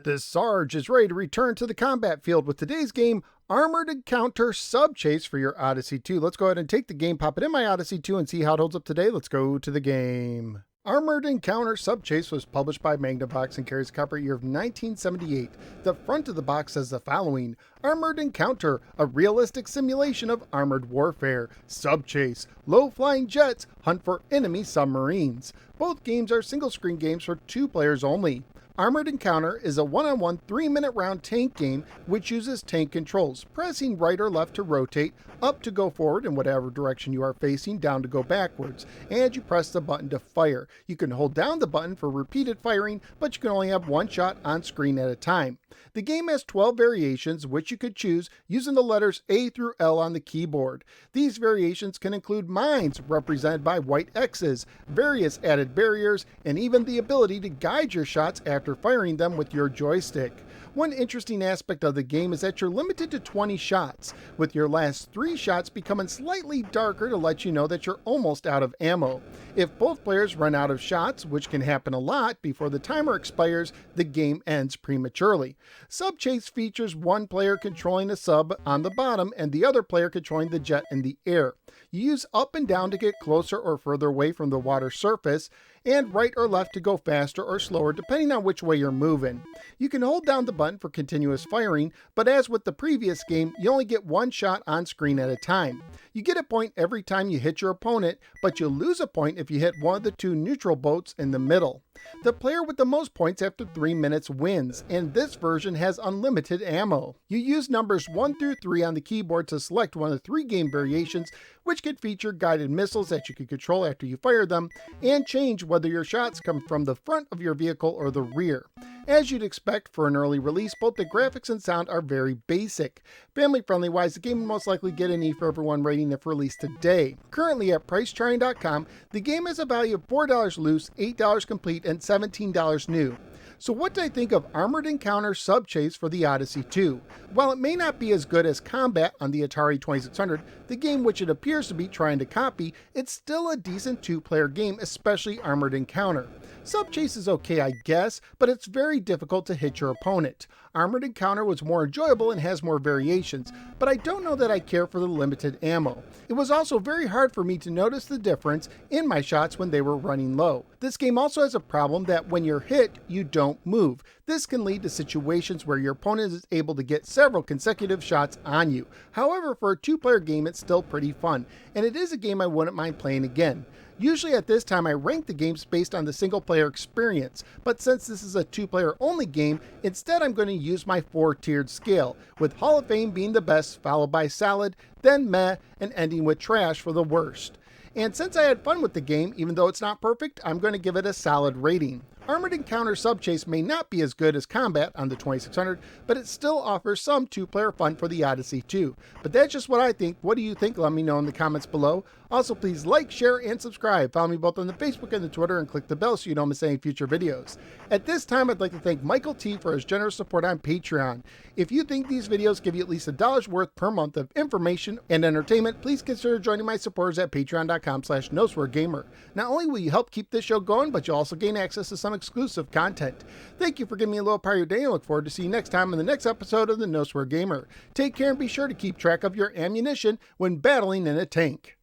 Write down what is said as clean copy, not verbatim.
This Sarge is ready to return to the combat field with today's game, Armored Encounter Sub-Chase for your Odyssey 2. Let's go ahead and take the game, pop it in my Odyssey 2 and see how it holds up today. Let's go to the game. Armored Encounter Sub-Chase was published by Magnavox and carries a copyright year of 1978. The front of the box says the following: Armored Encounter, a realistic simulation of armored warfare. Sub-Chase, low-flying jets hunt for enemy submarines. Both games are single-screen games for 2 players only. Armored Encounter is a one-on-one 3-minute round tank game which uses tank controls, pressing right or left to rotate, up to go forward in whatever direction you are facing, down to go backwards, and you press the button to fire. You can hold down the button for repeated firing, but you can only have one shot on screen at a time. The game has 12 variations which you could choose using the letters A through L on the keyboard. These variations can include mines represented by white X's, various added barriers, and even the ability to guide your shots after firing them with your joystick. One interesting aspect of the game is that you're limited to 20 shots, with your last 3 shots becoming slightly darker to let you know that you're almost out of ammo. If both players run out of shots, which can happen a lot, before the timer expires, the game ends prematurely. Sub-Chase features one player controlling a sub on the bottom and the other player controlling the jet in the air. You use up and down to get closer or further away from the water surface, and right or left to go faster or slower depending on which way you're moving. You can hold down the button for continuous firing, but as with the previous game, you only get one shot on screen at a time. You get a point every time you hit your opponent, but you lose a point if you hit one of the 2 neutral boats in the middle. The player with the most points after 3 minutes wins, and this version has unlimited ammo. You use numbers 1 through 3 on the keyboard to select one of the 3 game variations, which could feature guided missiles that you can control after you fire them, and change whether your shots come from the front of your vehicle or the rear. As you'd expect for an early release, both the graphics and sound are very basic. Family-friendly wise, the game will most likely get an E for everyone rating if released today. Currently at PriceCharting.com, the game has a value of $4 loose, $8 complete, and $17 new. So what do I think of Armored Encounter Sub-Chase for the Odyssey 2? While it may not be as good as Combat on the Atari 2600, the game which it appears to be trying to copy, it's still a decent 2-player game, especially Armored Encounter. Sub-Chase is okay, I guess, but it's very difficult to hit your opponent. Armored Encounter was more enjoyable and has more variations, but I don't know that I care for the limited ammo. It was also very hard for me to notice the difference in my shots when they were running low. This game also has a problem that when you're hit, you don't move. This can lead to situations where your opponent is able to get several consecutive shots on you. However, for a 2-player game, it's still pretty fun, and it is a game I wouldn't mind playing again. Usually at this time I rank the games based on the single player experience, but since this is a 2-player only game, instead I'm going to use my 4-tiered scale, with Hall of Fame being the best, followed by solid, then meh, and ending with trash for the worst. And since I had fun with the game, even though it's not perfect, I'm going to give it a solid rating. Armored Encounter Sub-Chase may not be as good as Combat on the 2600, but it still offers some 2-player fun for the Odyssey 2. But that's just what I think. What do you think? Let me know in the comments below. Also, please like, share, and subscribe. Follow me both on the Facebook and the Twitter, and click the bell so you don't miss any future videos. At this time, I'd like to thank Michael T for his generous support on Patreon. If you think these videos give you at least $1 worth per month of information and entertainment, please consider joining my supporters at patreon.com/NoSwearGamer. Not only will you help keep this show going, but you'll also gain access to some exclusive content. Thank you for giving me a little part of your day, and I look forward to seeing you next time in the next episode of the No Swear Gamer. Take care and be sure to keep track of your ammunition when battling in a tank.